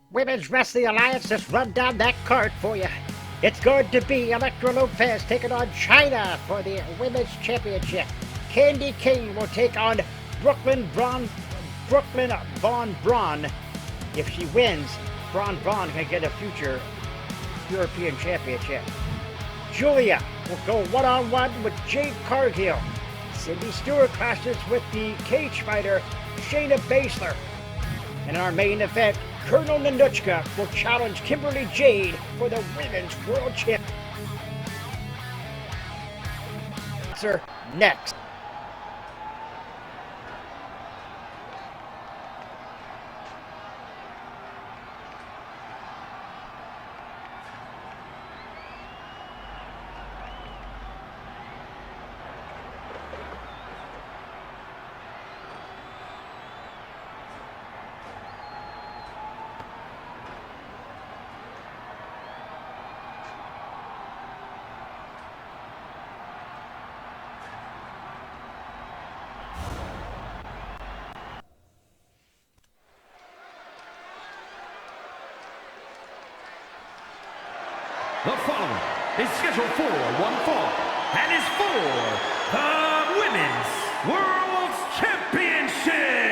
Women's Wrestling Alliance just run down that card for you. It's going to be Elektra Lopez taking on China for the Women's Championship. Candy King will take on Brooklyn Von Braun. If she wins, Braun can get a future European Championship. Julia will go one-on-one with Jade Cargill. Cindy Stewart clashes with the cage fighter Shayna Baszler. And in our main event, Colonel Nanuchka will challenge Kimberly Jade for the Women's World Championship. Next. The following is scheduled for one fall and is for the Women's World Championship.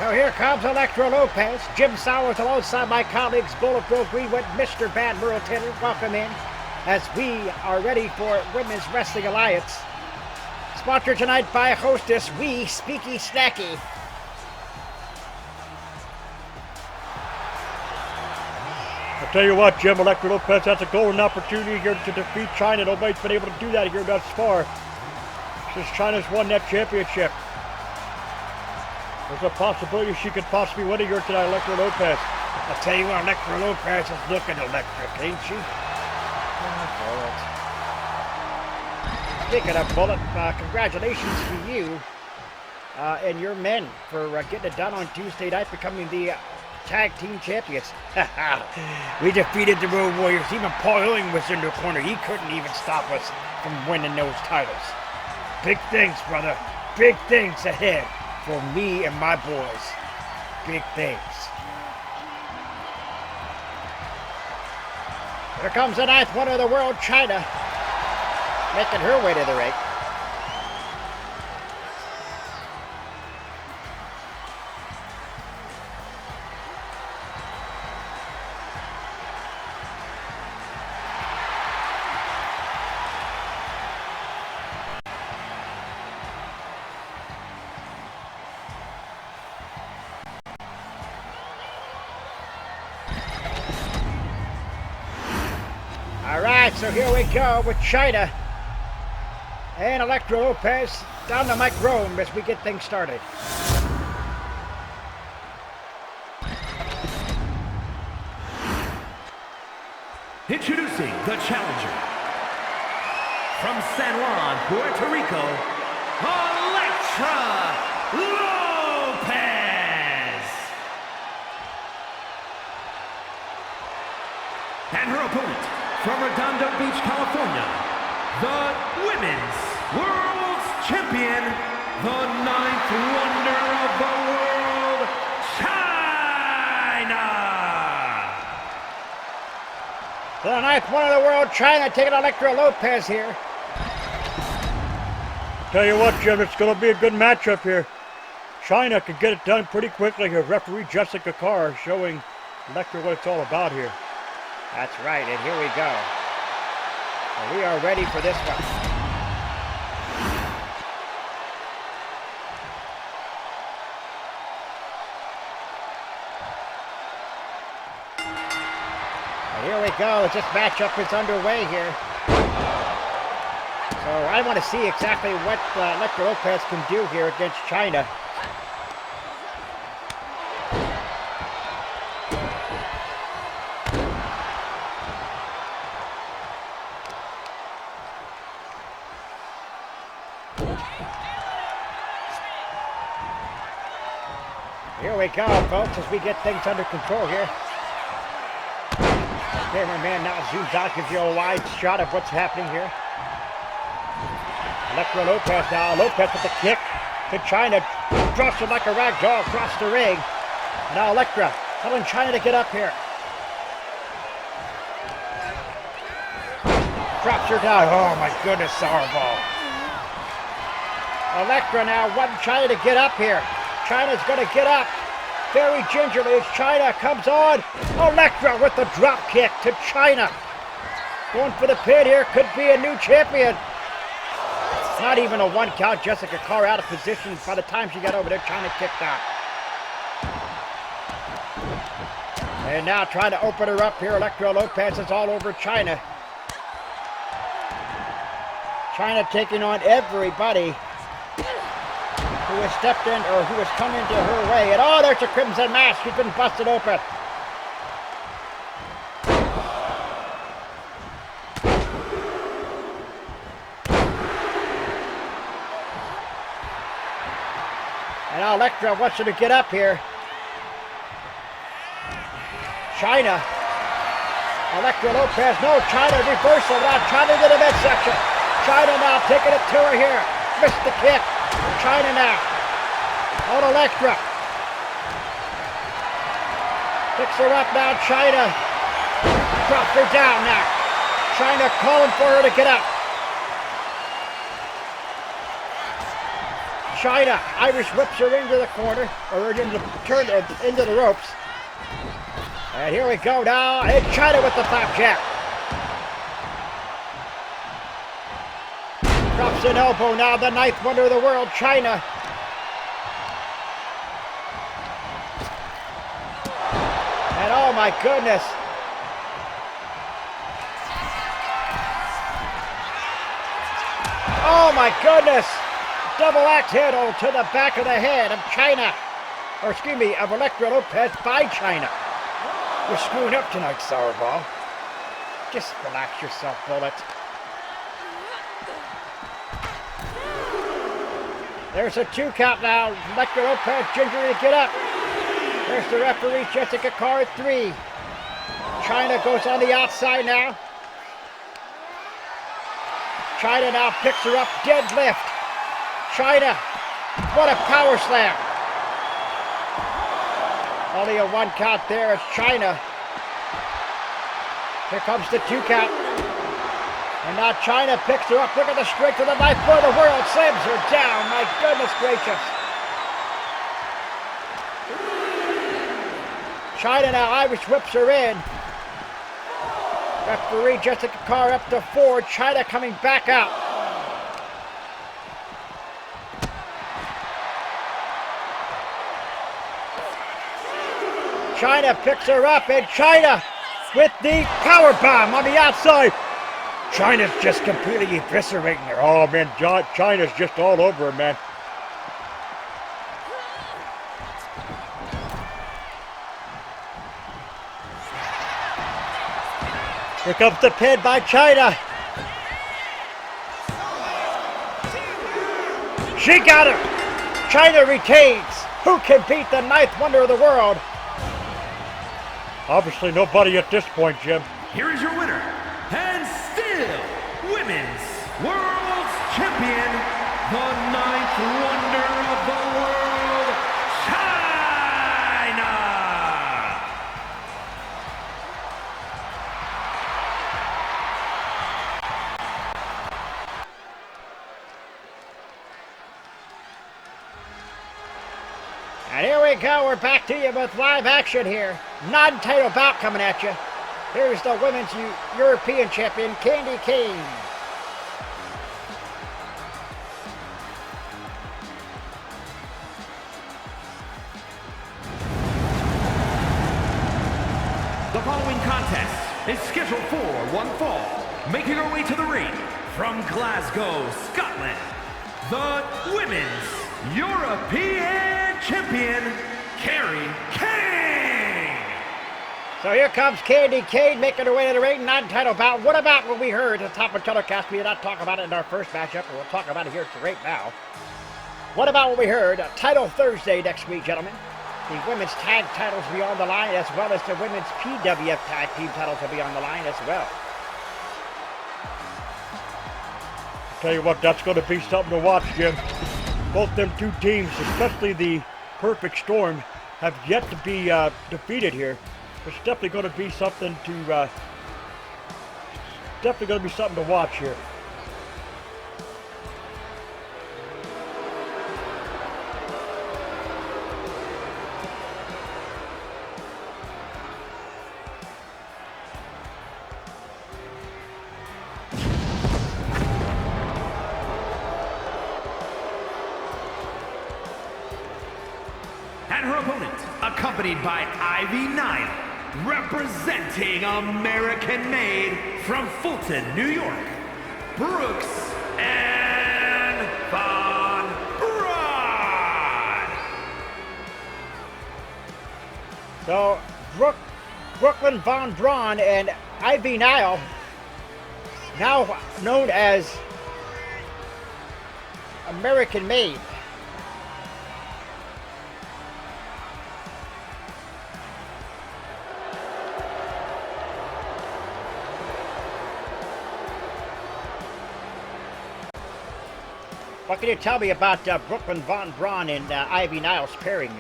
So here comes Elektra Lopez. Jim Sowers alongside my colleagues Bullet Bill Greenwood, Mr. Bad Merle Taylor. Welcome in as we are ready for Women's Wrestling Alliance. Sponsored tonight by hostess We Speaky Snacky. I'll tell you what, Jim, Elektra Lopez has a golden opportunity here to defeat China. Nobody's been able to do that here thus far since China's won that championship. There's a possibility she could possibly win it here tonight, Elektra Lopez. I'll tell you what, Elektra Lopez is looking electric, ain't she? Speaking of Bullet, congratulations to you and your men for getting it done on Tuesday night, becoming the tag team champions. We defeated the Road Warriors. Even Paul Ewing was in the corner. He couldn't even stop us from winning those titles. Big things, brother. Big things ahead for me and my boys. Big things. Here comes the ninth one of the world, China, making her way to the ring. Alright, so here we go with China and Elektra Lopez down to Mike Rome as we get things started. Introducing the challenger from San Juan, Puerto Rico, Elektra Lopez. And her opponent from Redondo Beach, California, the Women's World Champion, the ninth wonder of the world, China. The ninth one of the world, China, taking Elektra Lopez here. Tell you what, Jim, it's going to be a good matchup here. China could get it done pretty quickly here. Referee Jessica Carr showing Elektra what it's all about here. That's right, and here we go. And we are ready for this one. And here we go, this matchup is underway here. So I want to see exactly what Elektra Lopez can do here against China. Here we go, folks, as we get things under control here. Cameraman now zooms out, gives you a wide shot of what's happening here. Electra Lopez now. Lopez with the kick to China. Drops her like a rag doll across the ring. And now Electra telling China to get up here. Drops her down. Oh my goodness, sourdough. Electra now wanting China to get up here. China's going to get up. Very gingerly as China comes on. Electra with the drop kick to China. Going for the pin here. Could be a new champion. Not even a one count. Jessica Carr out of position by the time she got over there. China kicked out. And now trying to open her up here. Electra Lopez is all over China. China taking on everybody who has stepped in or who has come into her way. And oh, there's a Crimson Mask. She's been busted open. And now Electra wants her to get up here. China. Electra Lopez. No, China reversal. Now China to the midsection. China now taking it to her here. Missed the kick. China now on Electra. Picks her up now, China. Drops her down now. China calling for her to get up. China, Irish whips her into the corner, or into the ropes. And here we go now, and China with the flapjack. Drops an elbow now, the ninth wonder of the world, China. And oh my goodness. Oh my goodness. Double axe handle to the back of the head of China. Or excuse me, of Electra Lopez by China. You're screwing up tonight, Sourdough. Just relax yourself, Bullet. There's a 2 count now. Electra Lopez gingerly to get up. There's the referee, Jessica Carr, 3. China goes on the outside now. China now picks her up, deadlift. China, what a power slam. Only a 1 count there as China. Here comes the 2 count. And now China picks her up. Look at the strength of the knife for the world. Slams her down. My goodness gracious. China now Irish whips her in. Referee Jessica Carr up to 4. China coming back out. China picks her up, and China with the power bomb on the outside. China's just completely eviscerating her. Oh man, China's just all over her, man. Here comes the pin by China. She got her. China retains. Who can beat the ninth wonder of the world? Obviously nobody at this point, Jim. Here is your winner, and still Women's World Champion, the ninth wonder of the world, China! And here we go. We're back to you with live action here. Non-title bout coming at you. Here's the Women's European Champion, Candy King. The following contest is scheduled for one fall. Making her way to the ring from Glasgow, Scotland, the Women's European Champion, Carrie King. So here comes Candy Cane making her way to the ring, non-title bout. What about what we heard at the top of telecast? We did not talk about it in our first matchup, and we'll talk about it here right now. What about what we heard? Title Thursday next week, gentlemen. The women's tag titles will be on the line, as well as the women's PWF tag team titles will be on the line as well. Tell you what, that's going to be something to watch, Jim. Both them two teams, especially the Perfect Storm, have yet to be defeated here. It's definitely going to be something to watch here. And her opponent, accompanied by Ivy Nile, representing American-made from Fulton, New York, Brooks and Von Braun. So, Brooklyn Von Braun and Ivy Nile, now known as American Made. What can you tell me about Brooklyn Von Braun and Ivy Niles pairing?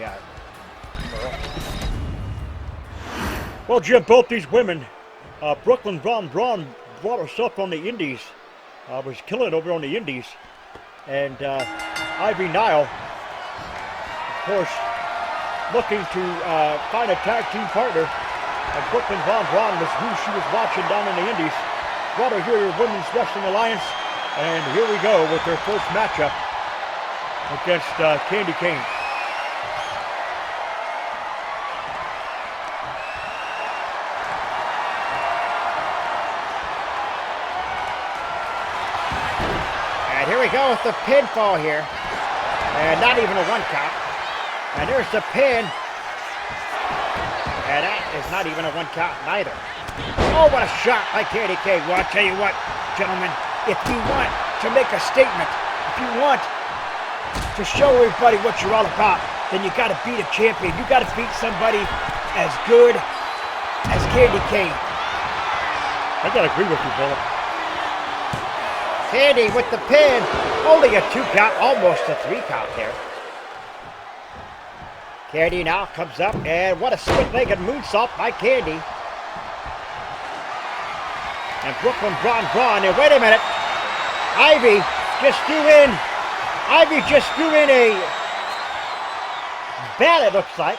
Well, Jim, both these women, Brooklyn Von Braun brought herself on the Indies, was killing it over on the Indies, and Ivy Nile, of course, looking to find a tag team partner. And Brooklyn Von Braun was who she was watching down in the Indies. Brought her here to Women's Wrestling Alliance. And here we go with their first matchup against Candy Cane. And here we go with the pinfall here. And not even a one count. And there's the pin. And that is not even a one count neither. Oh, what a shot by Candy Cane. Well, I'll tell you what, gentlemen. If you want to make a statement, if you want to show everybody what you're all about, then you got to beat a champion. You got to beat somebody as good as Candy Cane. I got to agree with you, Bullet. Candy with the pin. Only a 2 count, almost a 3 count there. Candy now comes up, and what a split-legged moonsault by Candy. And Brooklyn Von Braun, and wait a minute, Ivy just threw in a bat, it looks like.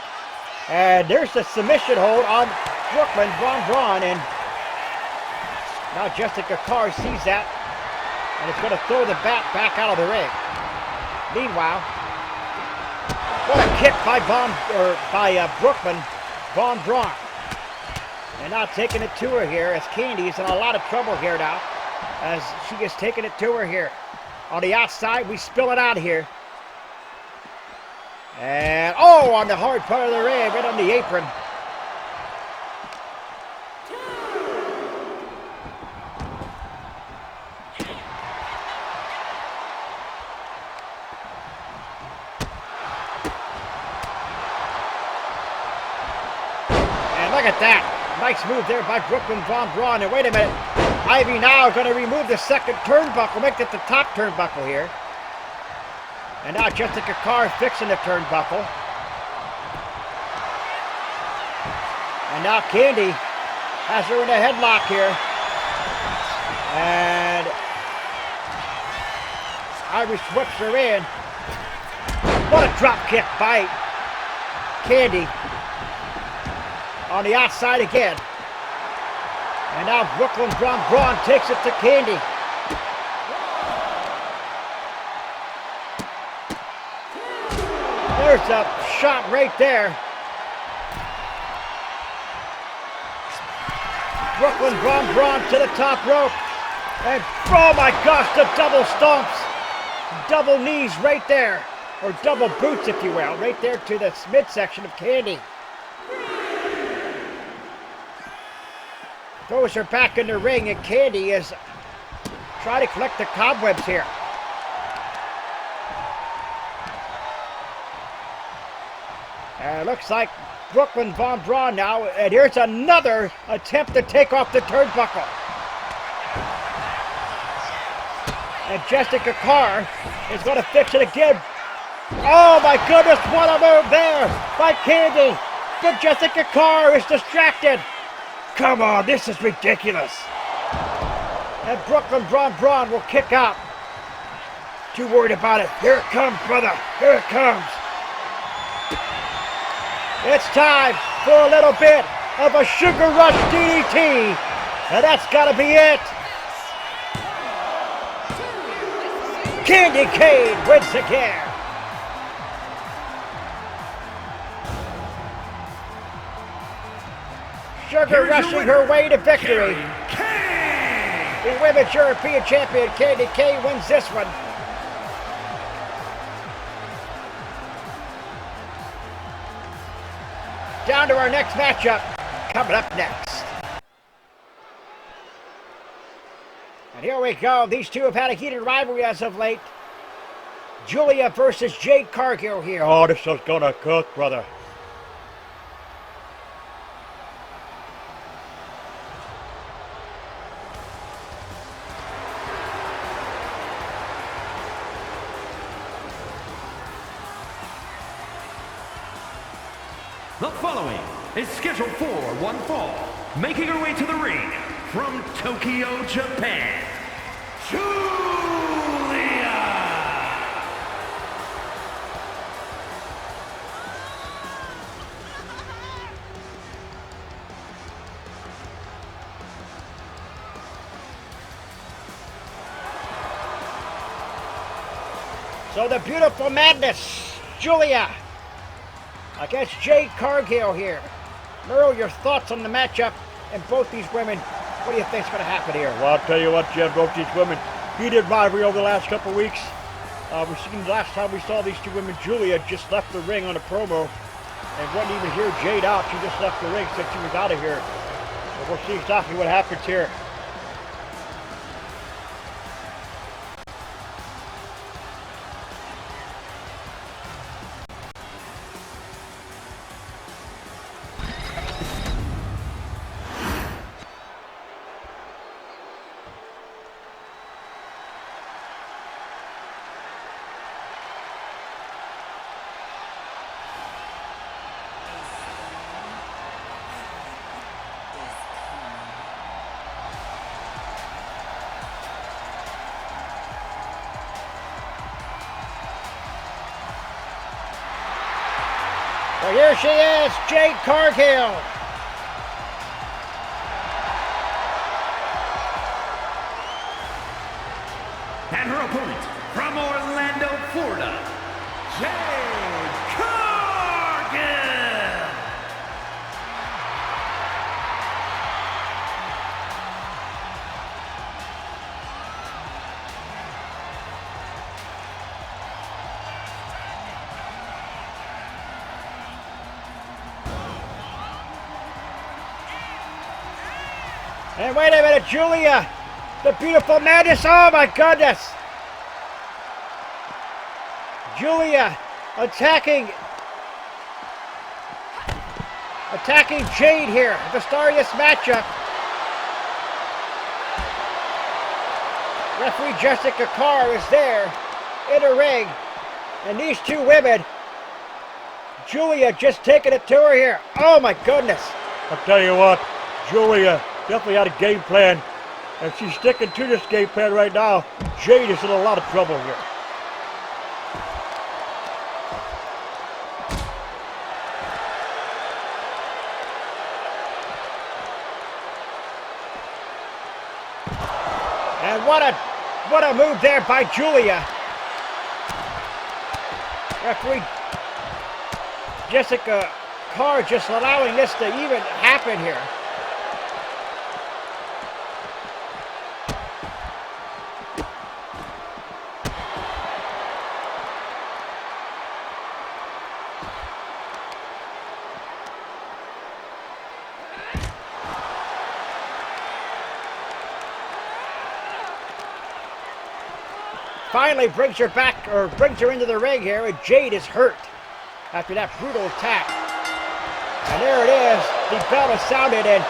And there's the submission hold on Brooklyn Von Braun, and now Jessica Carr sees that, and is going to throw the bat back out of the ring. Meanwhile, what a kick by Brooklyn Von Braun. And now taking it to her here as Candy's in a lot of trouble here now. As she is taking it to her here. On the outside, we spill it out here. And, oh, on the hard part of the ring, right on the apron. And look at that. Nice move there by Brooklyn Von Braun. And wait a minute. Ivy now going to remove the second turnbuckle. Make it the top turnbuckle here. And now Jessica Carr fixing the turnbuckle. And now Candy has her in a headlock here. And Irish whips her in. What a drop kick by Candy. On the outside again. And now Brooklyn Von Braun takes it to Candy. There's a shot right there. Brooklyn Von Braun to the top rope. And oh my gosh, the double stomps. Double knees right there. Or double boots, if you will. Right there to the midsection of Candy. Throws her back in the ring, and Candy is trying to collect the cobwebs here. Looks like Brooklyn Von Braun now, and here's another attempt to take off the turnbuckle. And Jessica Carr is going to fix it again. Oh my goodness, what a move there by Candy. But Jessica Carr is distracted. Come on, this is ridiculous. And Brooklyn Von Braun will kick out. Too worried about it. Here it comes, brother. Here it comes. It's time for a little bit of a Sugar Rush DDT. And that's got to be it. Candy Cane wins again. Sugar rushing her way to victory. The Women's European Champion Candy Cane wins this one. Down to our next matchup, coming up next. And here we go. These two have had a heated rivalry as of late. Julia versus Jade Cargill here. Oh, this is gonna cook, brother. The following is scheduled for one fall, making her way to the ring from Tokyo, Japan, Julia! So the beautiful madness, Julia, against Jade Cargill here. Merle, your thoughts on the matchup and both these women. What do you think's going to happen here? Well, I'll tell you what, Jim, both these women, heated rivalry over the last couple of weeks. We've seen the last time we saw these two women, Julia just left the ring on a promo and wouldn't even hear Jade out. She just left the ring, said she was out of here. So we'll see exactly what happens here. Well, here she is, Jade Cargill. And her opponent from Orlando, Florida, Jade Cargill! And wait a minute, Julia, the beautiful madness, oh my goodness. Julia attacking Jade here at the start of this matchup. Referee Jessica Carr is there in the ring. And these two women, Julia just taking it to her here. Oh my goodness. I'll tell you what, Julia definitely had a game plan, and she's sticking to this game plan right now. Jade is in a lot of trouble here. And what a move there by Julia. Referee Jessica Carr just allowing this to even happen here. Finally brings her back, or brings her into the ring here, and Jade is hurt after that brutal attack. And there it is. The bell is sounded, and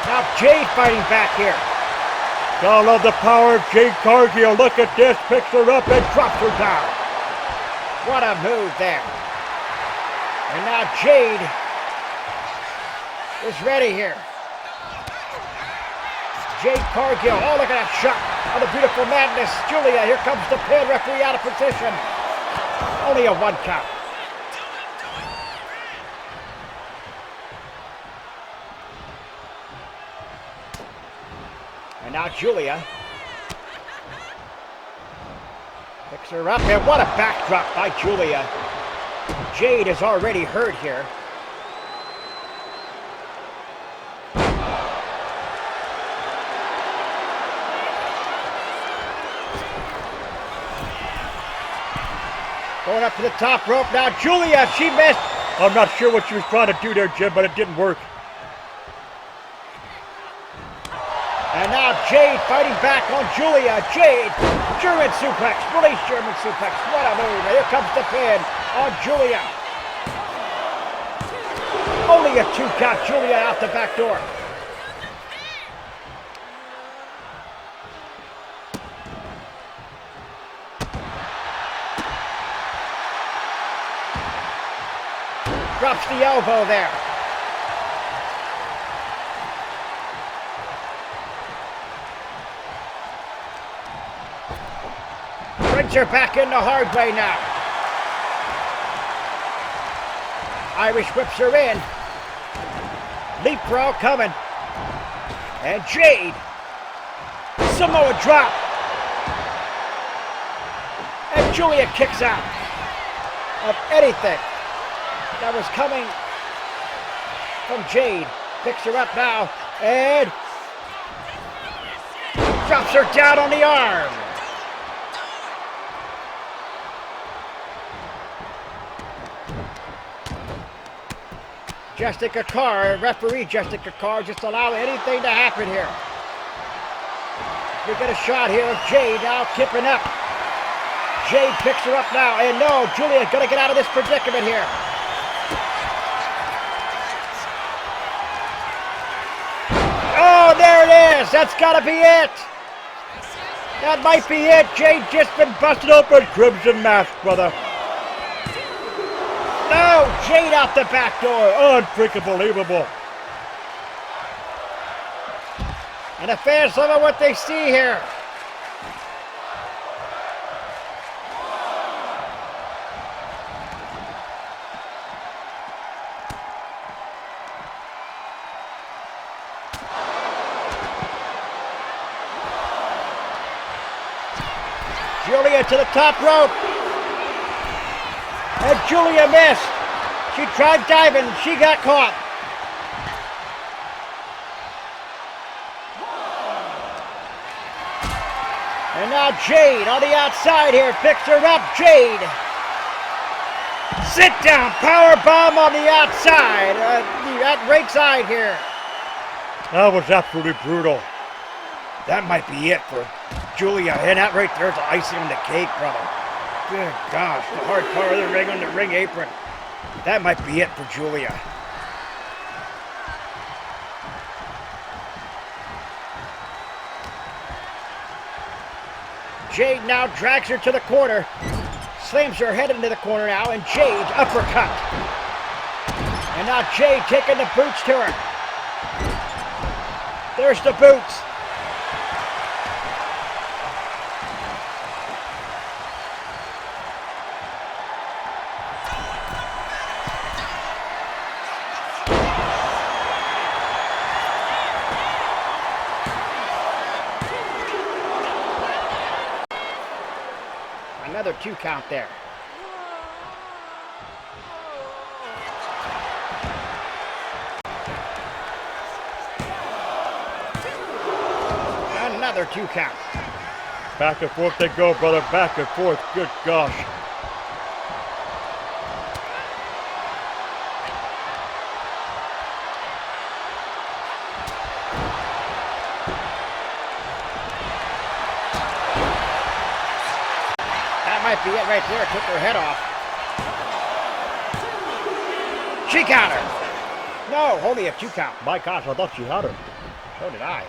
now Jade fighting back here. Gotta love the power of Jade Cargill. Look at this. Picks her up and drops her down. What a move there. And now Jade is ready here. Jade Cargill. Oh, look at that shot on the beautiful madness. Julia, here comes the pin. Referee out of position. Only a 1 count. And now Julia picks her up, and what a backdrop by Julia. Jade is already hurt here. Going up to the top rope now, Julia, she missed. I'm not sure what she was trying to do there, Jim, but it didn't work. And now Jade fighting back on Julia. Jade, German suplex, release German suplex. What a move. Here comes the pin on Julia. Only a 2 count. Julia out the back door. Drops the elbow there. Brings her back in the hard way now. Irish whips her in. Leapfrog coming. And Jade. Samoa drop. And Julia kicks out of anything that was coming from Jade. Picks her up now and drops her down on the arm. Jessica Carr, referee Jessica Carr, just allow anything to happen here. We get a shot here of Jade now kipping up. Jade picks her up now, and no, Julia's gonna get out of this predicament here. Oh, there it is. That's gotta be it. That might be it. Jade just been busted open. Crimson Mask, brother. No, Jade out the back door. Unfreaking believable. And the fans love what they see here. Julia to the top rope. And Julia missed. She tried diving. She got caught. And now Jade on the outside here. Picks her up. Jade. Sit down. Power bomb on the outside. At ringside here. That was absolutely brutal. That might be it for Julia. And that right there's the icing on the cake, brother. Good gosh, the hard part of the ring on the ring apron. That might be it for Julia. Jade now drags her to the corner. Slams her head into the corner now, and Jade uppercut. And now Jade taking the boots to her. There's the boots. Another 2 count there. Another 2 count. Back and forth they go, brother. Back and forth. Good gosh. Might be it right there. Took her head off. She got her. No, only a 2 count. My gosh, I thought she had her. So did I.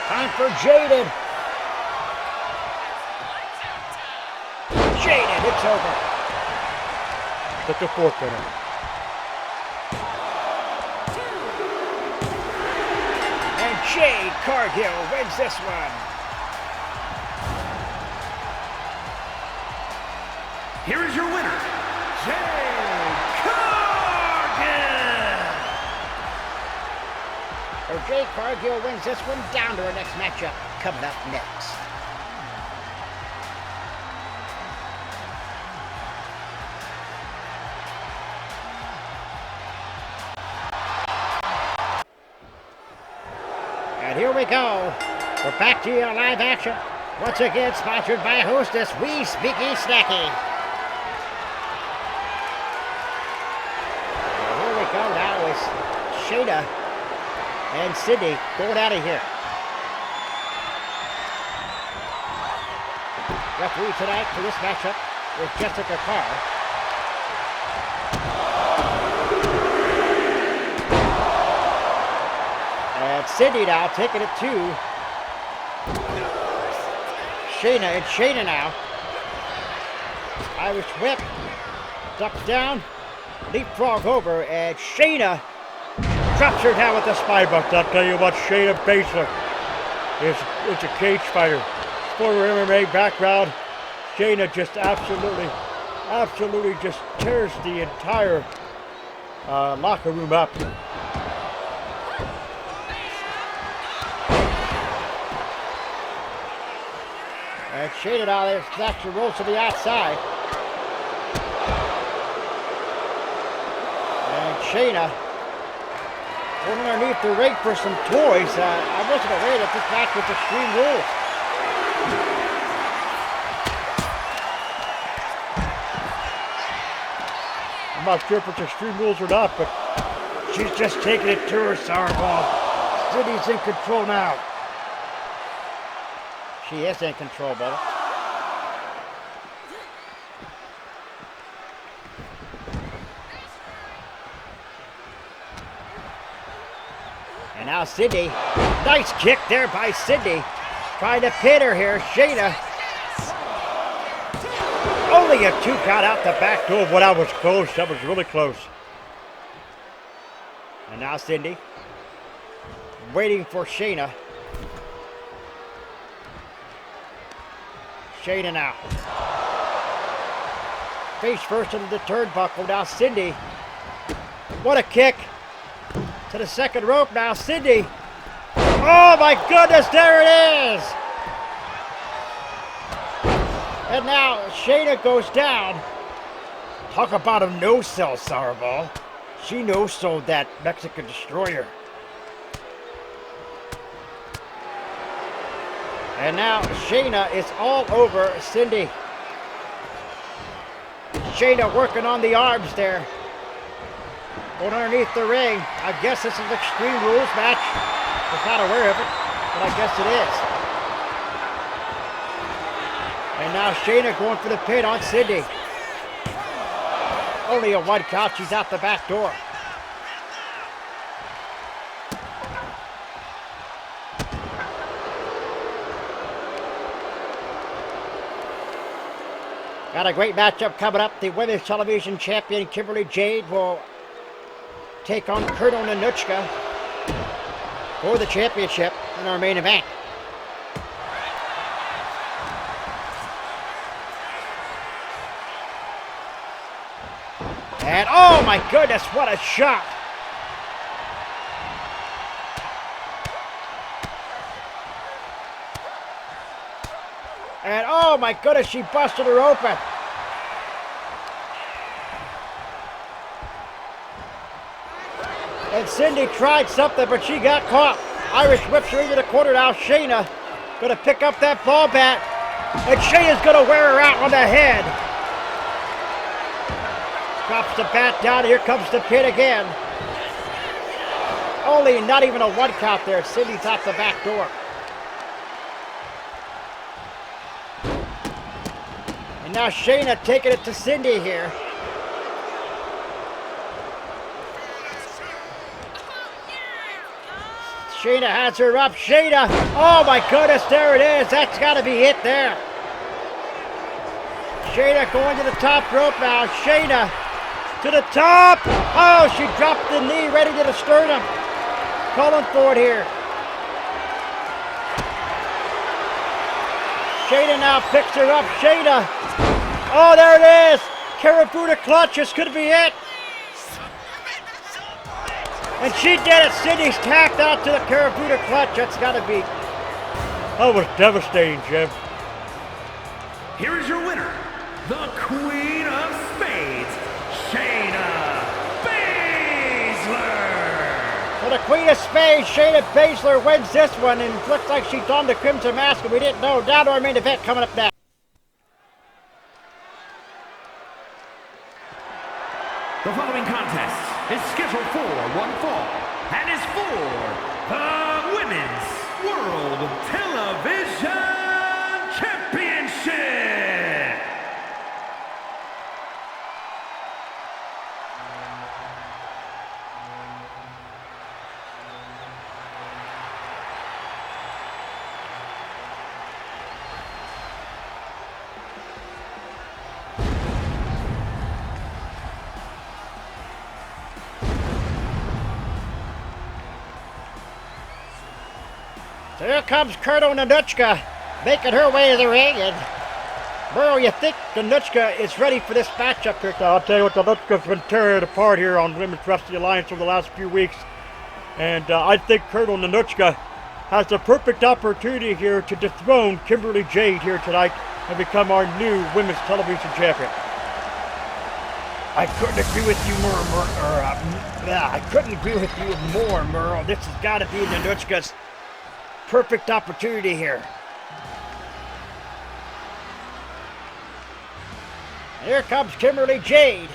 Time for Jaden. Jaden, it's over. Took the 4th winner. And Jade Cargill wins this one. Here is your winner, Jade Cargill! So Jade Cargill wins this one. Down to our next matchup coming up next. And here we go. We're back to your live action. Once again, sponsored by Hostess, We Speaky Snacky. And here we go now is Shayna and Sydney going out of here. Referee tonight for this matchup is Jessica Carr. And Sydney now taking it to Shayna. And Shayna now. Irish whip. Ducks down. Leapfrog over. And Shayna drops her down with the spine buster. I'll tell you what, Shayna Baszler is a cage fighter. Former MMA background. Shayna just absolutely just tears the entire locker room up. And Shayna out there, snaps and rolls to the outside. And Shayna going underneath the ring for some toys. I wasn't aware that this match was Extreme Rules. I'm not sure if it's Extreme Rules or not, but she's just taking it to her, Sourdough. City's in control now. She is in control, brother. And now Sydney. Nice kick there by Sydney. Trying to pin her here. Shayna. Only a 2 count out the back door. Oh, that was close. That was really close. And now Sydney. Waiting for Shayna. Shayna now. Face first into the turnbuckle. Now Sydney. What a kick. To the second rope now. Sydney. Oh my goodness, there it is. And now Shayna goes down. Talk about a no-sell, Sourdough. She no-sold that Mexican Destroyer. And now Shayna is all over Cindy. Shayna working on the arms there. Going underneath the ring. I guess this is Extreme Rules match. I was not aware of it, but I guess it is. And now Shayna going for the pin on Cindy. Only a 1 count. She's out the back door. Got a great matchup coming up. The women's television champion Kimberly Jade will take on Colonel Nanuchka for the championship in our main event. And oh my goodness, what a shot! And oh my goodness, she busted her open. And Cindy tried something, but she got caught. Irish whips her into the corner now. Shayna gonna pick up that ball bat. And Shayna's gonna wear her out on the head. Drops the bat down. Here comes the pin again. Only not even a 1 count there. Cindy's out the back door. And now Shayna taking it to Cindy here. Shayna has her up. Shayna. Oh my goodness, there it is. That's got to be it there. Shayna going to the top rope now. Shayna to the top. Oh, she dropped the knee, ready to the sternum. Calling for it here. Shayna now picks her up. Shayna. Oh, there it is. Karabuta clutch. This could be it. And she did it. Cindy's tacked out to the Karabuta clutch. That's got to be. That was devastating, Jim. Here is your winner, the Queen of Spades, Shayna Baszler. So the Queen of Spades, Shayna Baszler, wins this one, and it looks like she donned the Crimson Mask, and we didn't know. Down to our main event coming up next. The following contest is scheduled for one fall and is for the Women's World Television Championship. So here comes Kurto Nanuchka making her way to the ring, and Burrow, you think Nanuchka is ready for this matchup here? I'll tell you what, Nanuchka's been tearing it apart here on Women's Wrestling Alliance over the last few weeks. And I think Kurto Nanuchka has the perfect opportunity here to dethrone Kimberly Jade here tonight and become our new Women's Television Champion. I couldn't agree with you more, I couldn't agree with you more, Merle. This has got to be Nanuchka's perfect opportunity here. Here comes Kimberly Jade.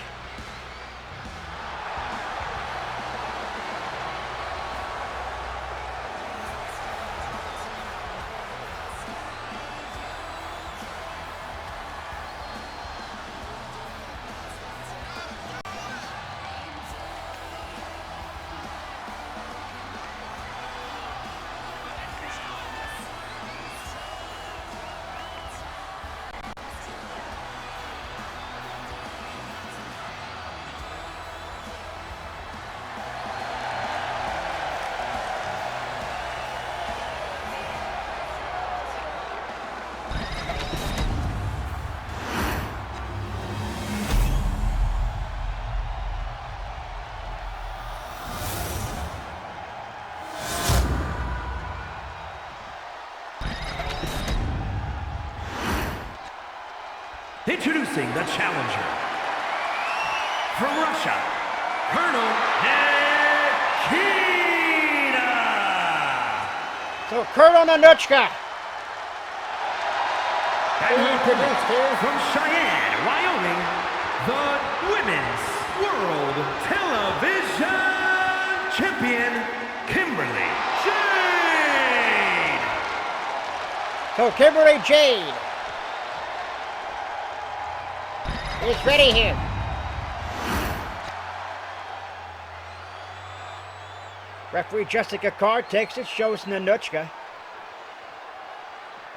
Introducing the challenger from Russia, Colonel Nikita. So Kurto Nanuchka. And introduced here from Cheyenne, Wyoming, the Women's World Television Champion, Kimberly Jade. So Kimberly Jade is ready here. Referee Jessica Carr takes it, shows Nanuchka.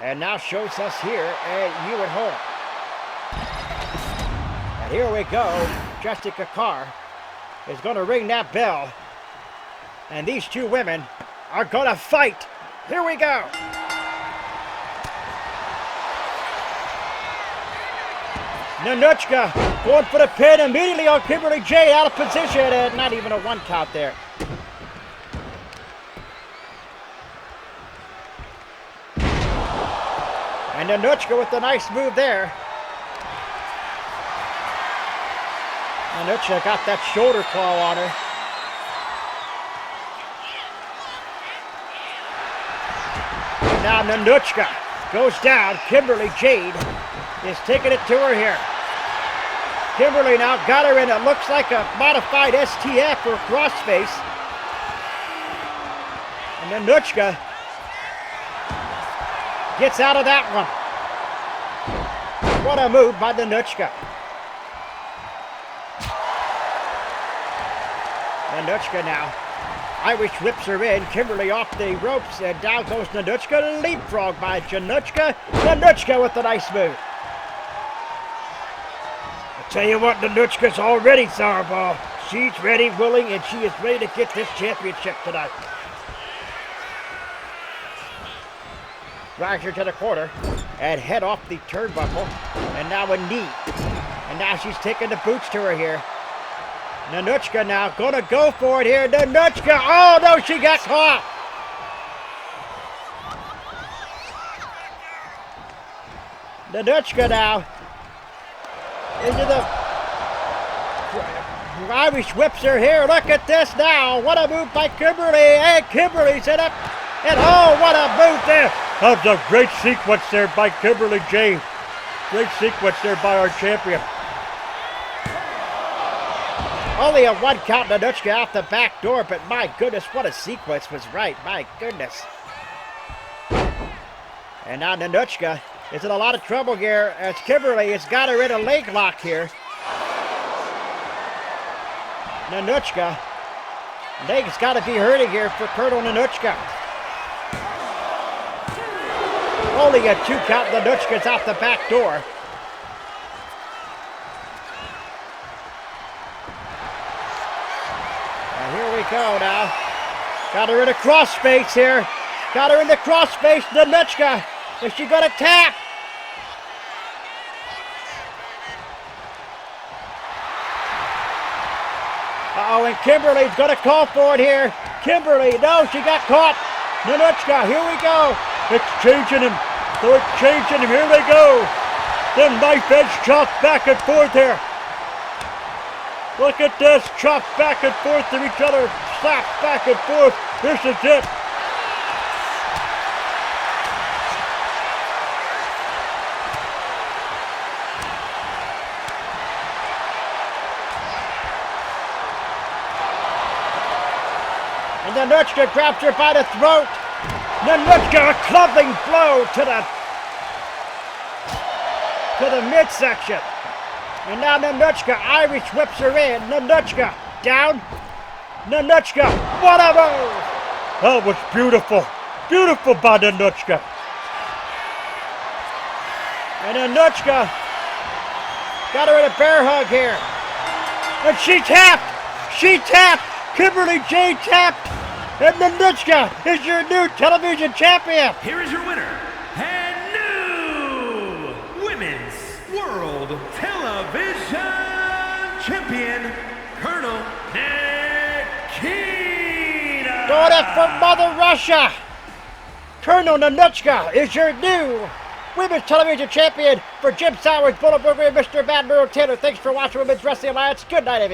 And now shows us here at You at Home. And here we go. Jessica Carr is going to ring that bell. And these two women are going to fight. Here we go. Nanuchka going for the pin immediately on Kimberly Jade, out of position, and not even a 1 count there. And Nanuchka with the nice move there. Nanuchka got that shoulder claw on her. And now Nanuchka goes down. Kimberly Jade is taking it to her here. Kimberly now got her in, it looks like a modified STF or crossface. Nanuchka gets out of that one. What a move by Nanuchka. Nanuchka now. Irish whips her in. Kimberly off the ropes, and down goes Nanuchka. Leapfrog by Nanuchka. Nanuchka with a nice move. I tell you what, Nanuchka's all ready, Souraball. She's ready, willing, and she is ready to get this championship tonight. Drives her to the corner and head off the turnbuckle, and now a knee. And now she's taking the boots to her here. Nanuchka now gonna go for it here. Nanuchka, oh no, she got caught. Nanuchka now into the Irish whips her here. Look at this now. What a move by Kimberly. And Kimberly's in it. And oh, what a move there. That was a great sequence there by Kimberly James. Great sequence there by our champion. Only a one count, Nanuchka out the back door, but my goodness, what a sequence was right. My goodness. And now Nanuchka is in a lot of trouble here as Kimberly has got her in a leg lock here. Nanuchka, leg's got to be hurting here for Colonel Nanuchka. Only a 2 count, Nanuchka's out the back door. And here we go now. Got her in a cross space here. Got her in the cross space, Nanuchka. Is she gonna tap? Uh-oh, and Kimberly's gonna call for it here. Kimberly, no, she got caught. Nanuchka, here we go. Exchanging him. They're exchanging him. Here they go. The knife edge chop back and forth here. Look at this. Chop back and forth to each other. Slap back and forth. This is it. And Nanuchka grabs her by the throat. Nanuchka, a clubbing blow to the midsection. And now Nanuchka, Irish whips her in. Nanuchka, down. Nanuchka, what a move! That was beautiful. Beautiful by Nanuchka. And Nanuchka got her in a bear hug here. And she tapped. She tapped. Kimberly J tapped. And Nanuchka is your new television champion. Here is your winner and new Women's World Television Champion, Colonel Nikita. Doing it for Mother Russia. Colonel Nanuchka is your new Women's Television Champion. For Jim Sowers, Bullet Burger, and Mr. Bad Merle Taylor, thanks for watching Women's Wrestling Alliance. Good night, everybody.